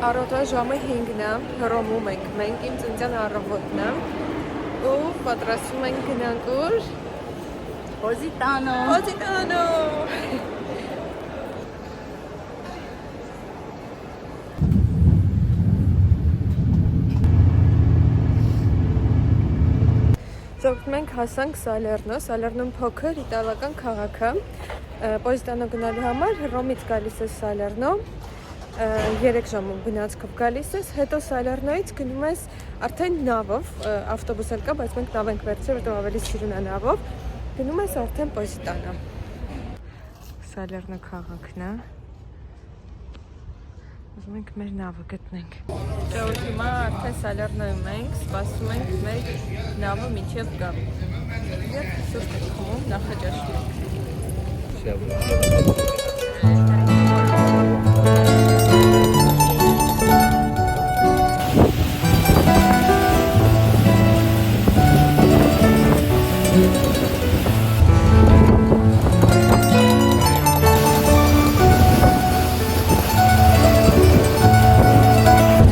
Առօրյա ժամը 5-ն է, հռոմում ենք մենք, իմ ծննդյան առավոտն է ու պատրաստվում ենք գնանք ուր? Positano. Positano! Զորք մենք հասանք Սալերնո, Սալերնոն փոքր իտալական քաղաք է, Positano գնալու համար Հռոմից գալիս ես Սալերնո, 3 ժամում գնացքով գալիս ես, հետո Սալերնոից գնում ես արդեն նավով, ավտոբուս էլ կա, բայց մենք նավ ենք վերցրել, որտեղ ավելի սիրուն է նավով, գնում ես արդեն Positano։ Սալերնո քաղաքն է։ Ուզում ենք մեր նավը գտնենք։ Ժողովուրդ, հիմա արդեն Սալերնոյում ենք, սպասում ենք մեր նավը մինչև գա։ Եվ սուրճ ենք խմում, նախաճաշում ենք։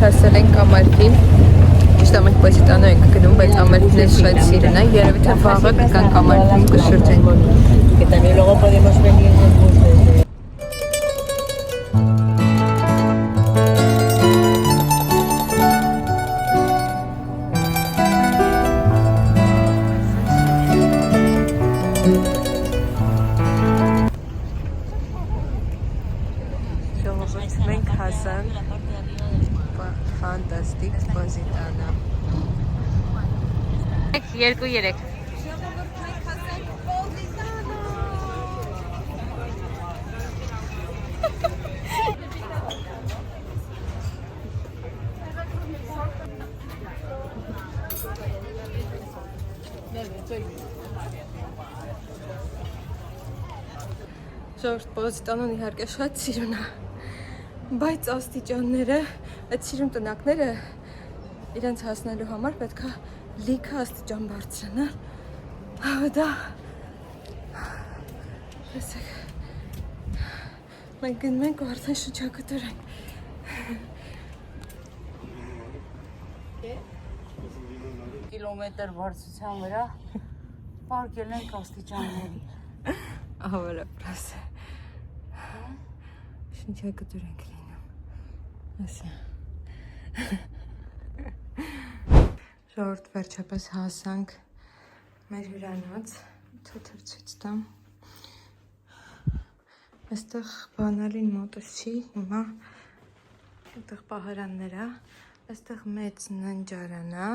Հասել ենք ամարգին, ճիշտ ամենք Positano ենք գնում, բայց ամարգին ես շատ սիրուն է, երևի թե վաղը կգանք ամարգին կշրջենք։ Que también luego podemos venir en bus desde... Ժողովուրդ, մենք հասանք Fantastic Positano։ 2-3 Ժողովուրդ, Positano-ն իհարկե շատ սիրուն է, բայց աստիճանները, այդ սիրուն տնակները իրենց հասնելու համար պետք է լիքը աստիճան բարձրանալ, դա տեսեք, մենք գնում ենք ու արդեն շրջակտոր ենք։ Կիլոմետր բարձրության վրա պարկել ենք աստիճանների։ Ավելը պրաս է։ Շնչակտոր ենք լինում։ Ասա։ Ժողովուրդ, վերջապես հասանք մեր հյուրանոց, թեթև ցույց տամ։ Այստեղ բանալին մոտս չի, հիմա այստեղ պահարաններ է, այստեղ մեծ ննջարան է։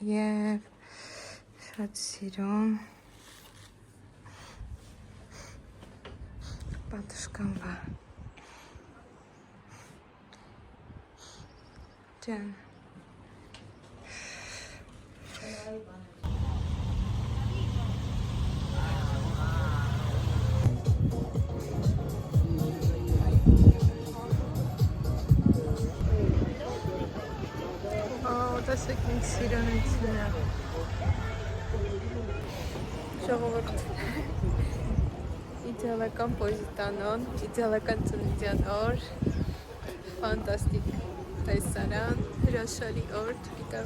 Եվ շատ սիրում պատշգամբա ջան տեսեք ինձ սիրանությունն է ժողովուրդ իդեալական Positano-ն, իդեալական ծննդյան օր, ֆանտաստիկ տեսարան, հրաշալի օր, տուրիկա։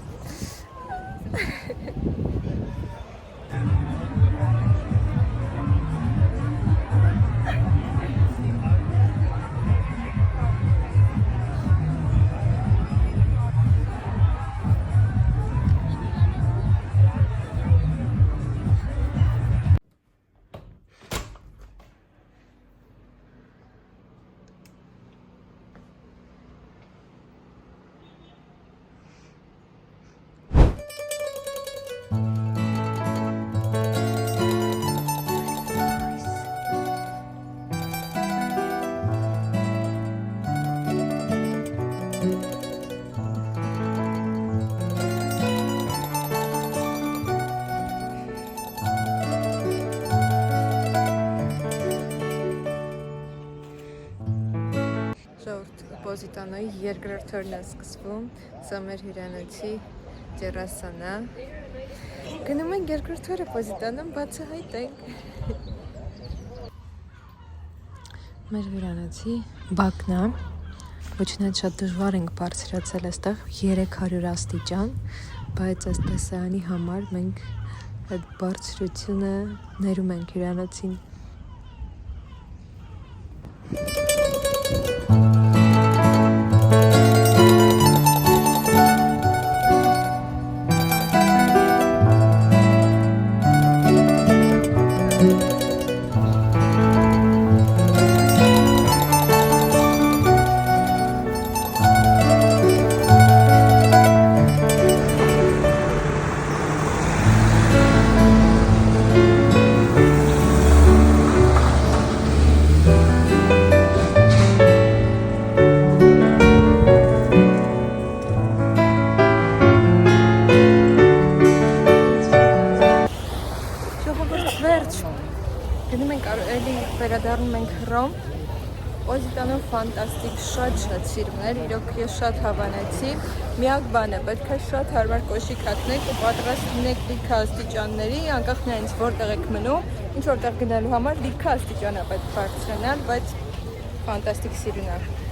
Positano-ի երկրորդ օրն է սկսվում, սա մեր հյուրանոցի տերասան է, Գնում ենք երկրորդ օրը Պոզիտանոն բացահայտենք։ Մեր հյուրանոցի բակն է, ոչինչ շատ դժվար ենք բարձրացել այստեղ 300 աստիճան, բայց ըստ տեսարանի համար մենք այդ բարձրությունը ներում ենք հյուրանոցին։ Գնում ենք էլի վերադառնում ենք Հռոմ, Պոզիտանոն ֆանտաստիկ, շատ սիրուն էր, իրոք ես շատ հավանեցի, միակ բանը պետք է շատ հարմար կոշիկ հագնեք ու պատրաստ լինեք լիքը աստիճանների, անկախ նրանից որտեղ եք մնում, ինչ որտեղ գնալու համար լիքը աստիճան է պետք բարձրանալ, բայց ֆանտաստիկ սիրուն է։